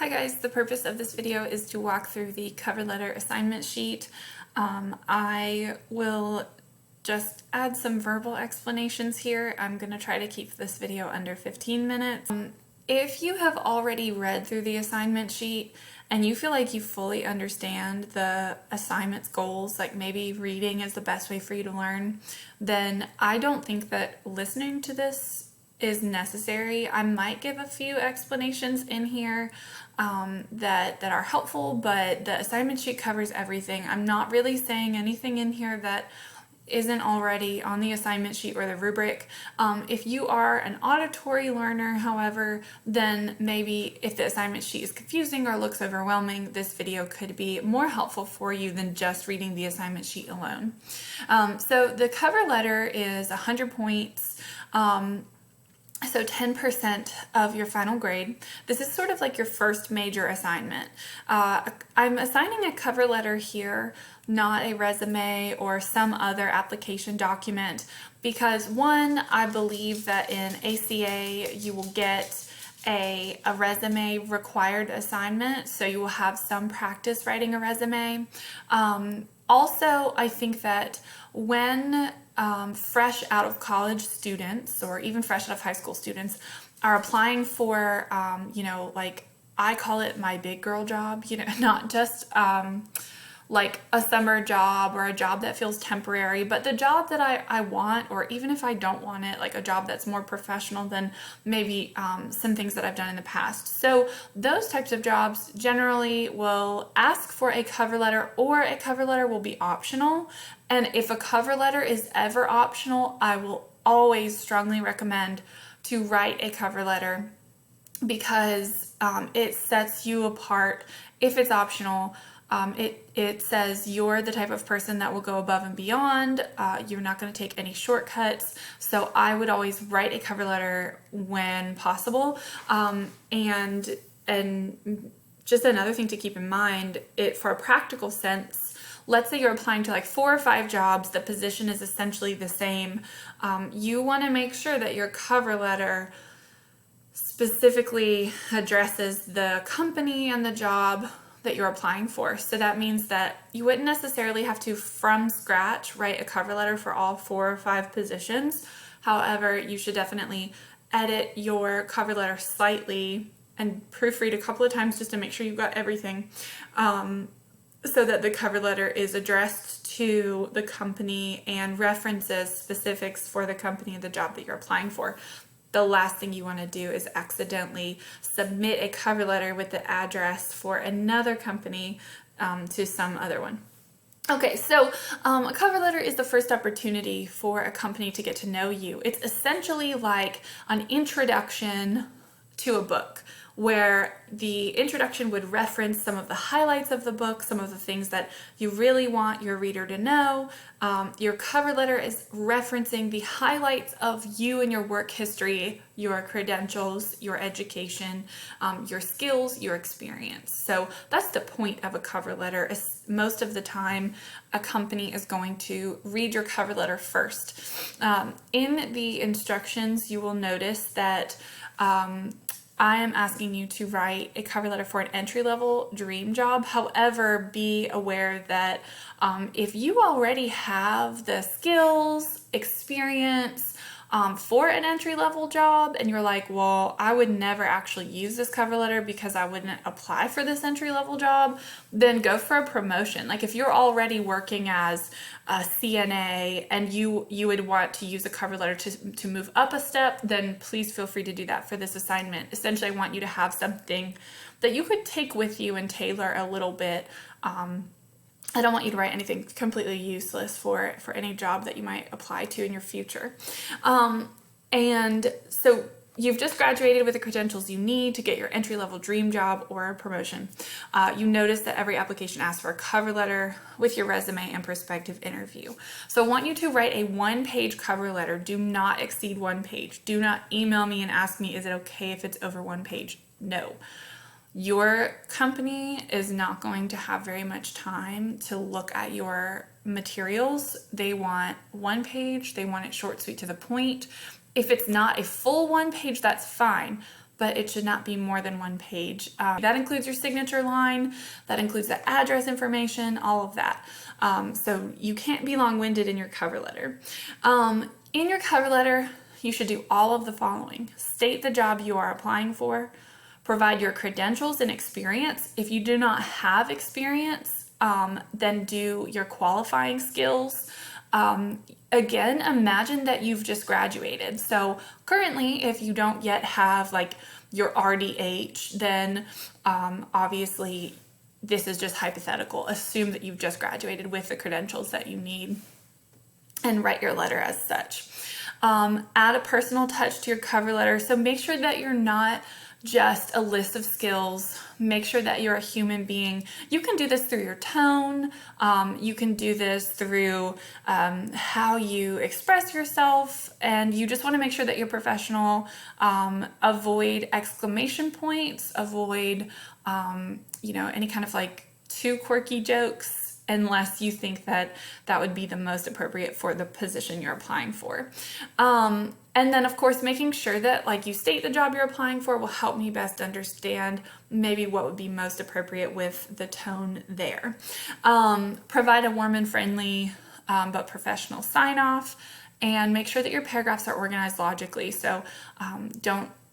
Hi guys, the purpose of this video is to walk through the cover letter assignment sheet. I will just add some verbal explanations here. I'm going to try to keep this video under 15 minutes. If you have already read through the assignment sheet and you feel like you fully understand the assignment's goals, like maybe reading is the best way for you to learn, then I don't think that listening to this is necessary. I might give a few explanations in here that are helpful, but the assignment sheet covers everything. I'm not really saying anything in here that isn't already on the assignment sheet or the rubric. If you are an auditory learner, however, then maybe if the assignment sheet is confusing or looks overwhelming, this video could be more helpful for you than just reading the assignment sheet alone. So the cover letter is 100 points. So 10% of your final grade. This is sort of like your first major assignment. I'm assigning a cover letter here, not a resume or some other application document, because one, I believe that in ACA you will get a resume required assignment, so you will have some practice writing a resume. Also, I think that when fresh out of college students or even fresh out of high school students are applying for, like I call it my big girl job, not just like a summer job or a job that feels temporary, but the job that I want, or even if I don't want it, like a job that's more professional than maybe some things that I've done in the past. So those types of jobs generally will ask for a cover letter, or a cover letter will be optional. And if a cover letter is ever optional, I will always strongly recommend to write a cover letter, because it sets you apart. If it's optional, it says you're the type of person that will go above and beyond. You're not going to take any shortcuts. So I would always write a cover letter when possible. And just another thing to keep in mind, for a practical sense, let's say you're applying to like 4 or 5 jobs, the position is essentially the same. You want to make sure that your cover letter specifically addresses the company and the job that you're applying for. So that means that you wouldn't necessarily have to, from scratch, write a cover letter for all 4 or 5 positions. However, you should definitely edit your cover letter slightly and proofread a couple of times just to make sure you've got everything, so that the cover letter is addressed to the company and references specifics for the company and the job that you're applying for. The last thing you want to do is accidentally submit a cover letter with the address for another company to some other one. Okay, so a cover letter is the first opportunity for a company to get to know you. It's essentially like an introduction to a book, where the introduction would reference some of the highlights of the book, some of the things that you really want your reader to know. Your cover letter is referencing the highlights of you and your work history, your credentials, your education, your skills, your experience. So that's the point of a cover letter. Most of the time, a company is going to read your cover letter first. In the instructions, you will notice that I am asking you to write a cover letter for an entry-level dream job. However, be aware that if you already have the skills, experience for an entry-level job, and you're like, well, I would never actually use this cover letter because I wouldn't apply for this entry-level job, then go for a promotion. Like if you're already working as a CNA and you would want to use a cover letter to move up a step, then please feel free to do that for this assignment. Essentially, I want you to have something that you could take with you and tailor a little bit. I don't want you to write anything completely useless for any job that you might apply to in your future. And so you've just graduated with the credentials you need to get your entry-level dream job or promotion. You notice that every application asks for a cover letter with your resume and prospective interview. So I want you to write a 1-page cover letter. Do not exceed 1 page. Do not email me and ask me, is it okay if it's over 1 page? No. Your company is not going to have very much time to look at your materials. They want 1 page. They want it short, sweet, to the point. If it's not a full 1 page, that's fine. but it should not be more than 1 page. That includes your signature line, that includes the address information, all of that. So you can't be long-winded in your cover letter. In your cover letter, you should do all of the following. State the job you are applying for. Provide your credentials and experience. If you do not have experience, then do your qualifying skills. Again, imagine that you've just graduated. So currently, if you don't yet have like your RDH, then obviously this is just hypothetical. Assume that you've just graduated with the credentials that you need and write your letter as such. Add a personal touch to your cover letter. So make sure that you're not just a list of skills. Make sure that you're a human being. You can do this through your tone. You can do this through how you express yourself, and you just want to make sure that you're professional. Avoid exclamation points. Avoid, any kind of like too quirky jokes, unless you think that that would be the most appropriate for the position you're applying for. And then of course, making sure that like you state the job you're applying for will help me best understand maybe what would be most appropriate with the tone there. Provide a warm and friendly but professional sign off, and make sure that your paragraphs are organized logically. So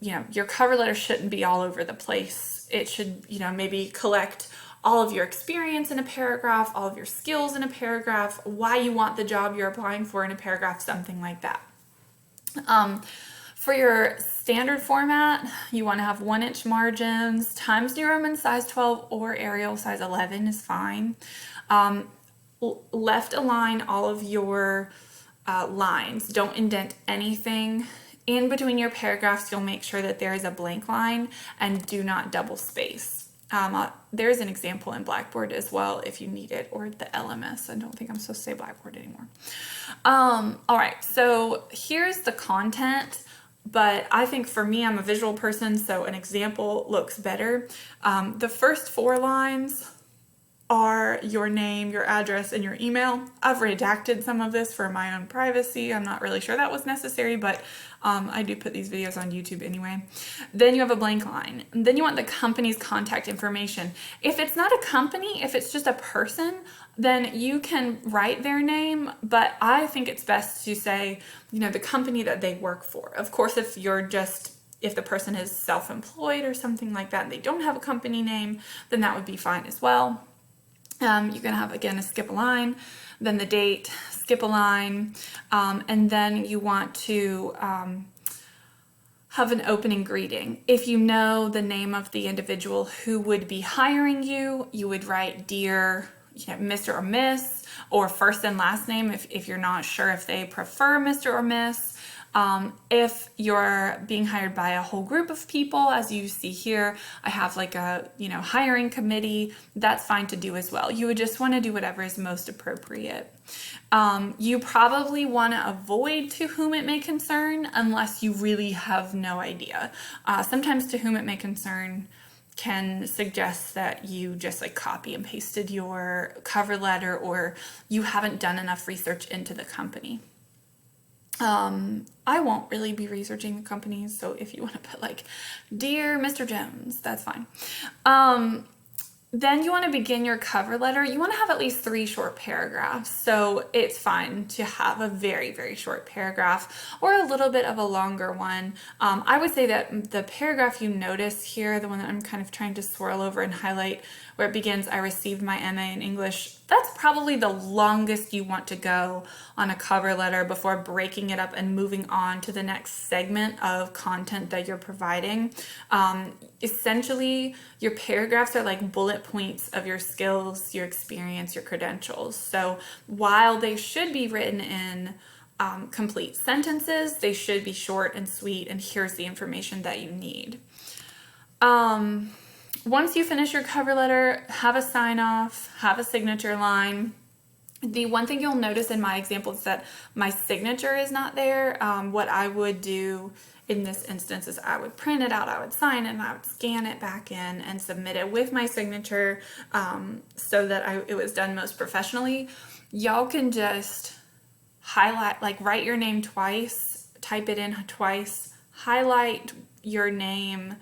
your cover letter shouldn't be all over the place. It should, maybe collect all of your experience in a paragraph, all of your skills in a paragraph, why you want the job you're applying for in a paragraph, something like that. For your standard format, you want to have 1-inch margins. Times New Roman size 12 or Arial size 11 is fine. Left align all of your lines. Don't indent anything. In between your paragraphs, you'll make sure that there is a blank line, and do not double space. There's an example in Blackboard as well if you need it, or the LMS. I don't think I'm supposed to say Blackboard anymore. All right, so here's the content, but I think for me, I'm a visual person, so an example looks better. The first 4 lines are your name, your address, and your email. I've redacted some of this for my own privacy. I'm not really sure that was necessary, but I do put these videos on YouTube anyway. Then you have a blank line. And then you want the company's contact information. If it's not a company, if it's just a person, then you can write their name, but I think it's best to say, the company that they work for. Of course, if the person is self-employed or something like that and they don't have a company name, then that would be fine as well. You're going to have, again, a skip a line, then the date, skip a line, and then you want to have an opening greeting. If you know the name of the individual who would be hiring you, you would write Dear Mr. or Miss, or first and last name if you're not sure if they prefer Mr. or Miss. If you're being hired by a whole group of people, as you see here, I have like a, hiring committee, that's fine to do as well. You would just want to do whatever is most appropriate. You probably want to avoid to whom it may concern unless you really have no idea. Sometimes to whom it may concern can suggest that you just like copy and pasted your cover letter, or you haven't done enough research into the company. I won't really be researching the companies, so if you want to put like, Dear Mr. Jones, that's fine. Then you want to begin your cover letter. You want to have at least 3 short paragraphs. So it's fine to have a very, very short paragraph or a little bit of a longer one. I would say that the paragraph you notice here, the one that I'm kind of trying to swirl over and highlight, where it begins, I received my MA in English, that's probably the longest you want to go on a cover letter before breaking it up and moving on to the next segment of content that you're providing. Essentially, your paragraphs are like bullet points of your skills, your experience, your credentials. So while they should be written in complete sentences, they should be short and sweet, and here's the information that you need. Once you finish your cover letter, have a sign off, have a signature line. The one thing you'll notice in my example is that my signature is not there. What I would do in this instance is I would print it out, I would sign it, and I would scan it back in and submit it with my signature so that it was done most professionally. Y'all can just highlight, like write your name twice, type it in twice, highlight your name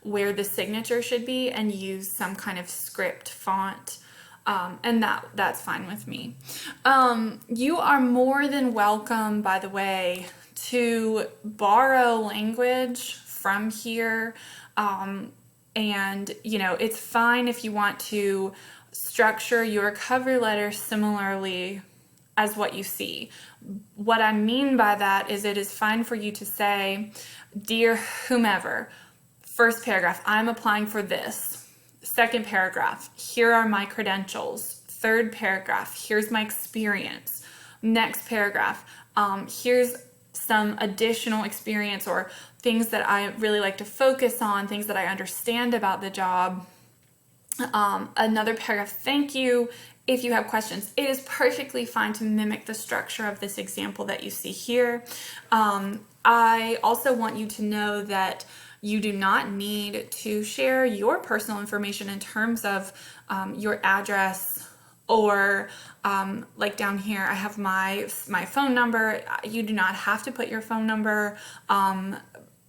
where the signature should be and use some kind of script font. And that's fine with me. You are more than welcome, by the way, to borrow language from here. And, you know, it's fine if you want to structure your cover letter similarly as what you see. What I mean by that is it is fine for you to say, dear whomever, first paragraph, I'm applying for this. Second paragraph, here are my credentials. Third paragraph, here's my experience. Next paragraph, here's some additional experience or things that I really like to focus on, things that I understand about the job. Another paragraph, thank you. If you have questions, it is perfectly fine to mimic the structure of this example that you see here. I also want you to know that you do not need to share your personal information in terms of your address or like down here, I have my phone number. You do not have to put your phone number.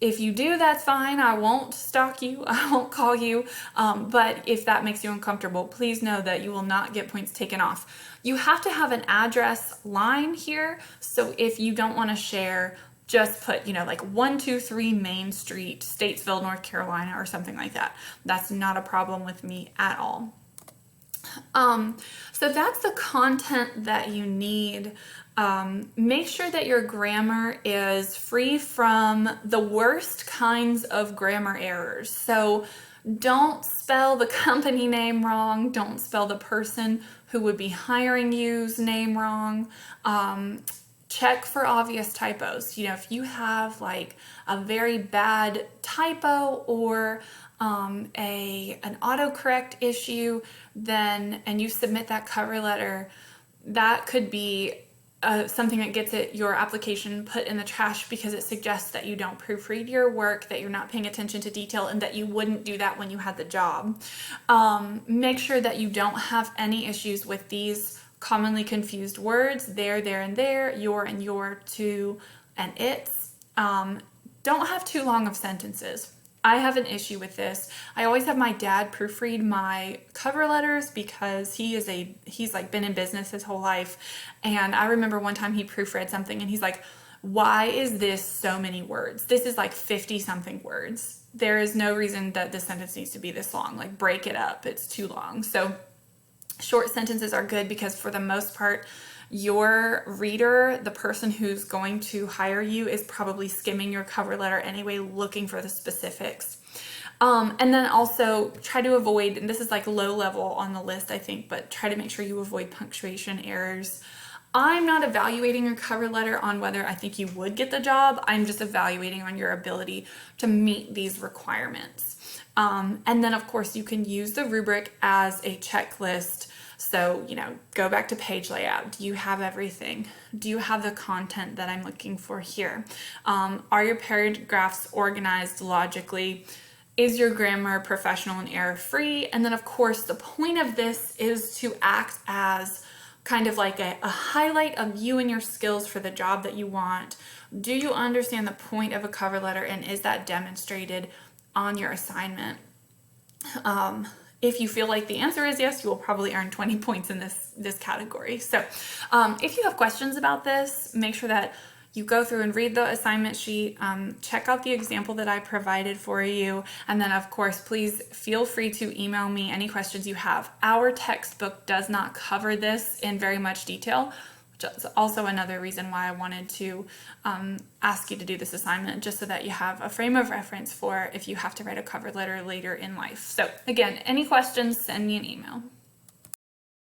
If you do, that's fine. I won't stalk you. I won't call you. But if that makes you uncomfortable, please know that you will not get points taken off. You have to have an address line here. So if you don't want to share, just put, you know, like 123 Main Street, Statesville, North Carolina, or something like that. That's not a problem with me at all. So that's the content that you need. Make sure that your grammar is free from the worst kinds of grammar errors. So don't spell the company name wrong. Don't spell the person who would be hiring you's name wrong. Check for obvious typos. You know, if you have like a very bad typo or an autocorrect issue, then, and you submit that cover letter, that could be something that gets your application put in the trash because it suggests that you don't proofread your work, that you're not paying attention to detail, and that you wouldn't do that when you had the job. Make sure that you don't have any issues with these commonly confused words, there, and there, your and your, to, and its. Don't have too long of sentences. I have an issue with this. I always have my dad proofread my cover letters because he's like been in business his whole life. And I remember one time he proofread something and he's like, why is this so many words? This is like 50 something words. There is no reason that this sentence needs to be this long. Like, break it up. It's too long. So short sentences are good because for the most part, your reader, the person who's going to hire you, is probably skimming your cover letter anyway, looking for the specifics. And then also try to avoid, and this is like low level on the list, I think, but try to make sure you avoid punctuation errors. I'm not evaluating your cover letter on whether I think you would get the job. I'm just evaluating on your ability to meet these requirements. And then of course you can use the rubric as a checklist. So, you know, go back to page layout. Do you have everything? Do you have the content that I'm looking for here? Are your paragraphs organized logically? Is your grammar professional and error-free? And then, of course, the point of this is to act as kind of like a highlight of you and your skills for the job that you want. Do you understand the point of a cover letter, and is that demonstrated on your assignment? If you feel like the answer is yes, you will probably earn 20 points in this category. So if you have questions about this, make sure that you go through and read the assignment sheet, check out the example that I provided for you, and then of course, please feel free to email me any questions you have. Our textbook does not cover this in very much detail, which is also another reason why I wanted to ask you to do this assignment, just so that you have a frame of reference for if you have to write a cover letter later in life. So again, any questions, send me an email.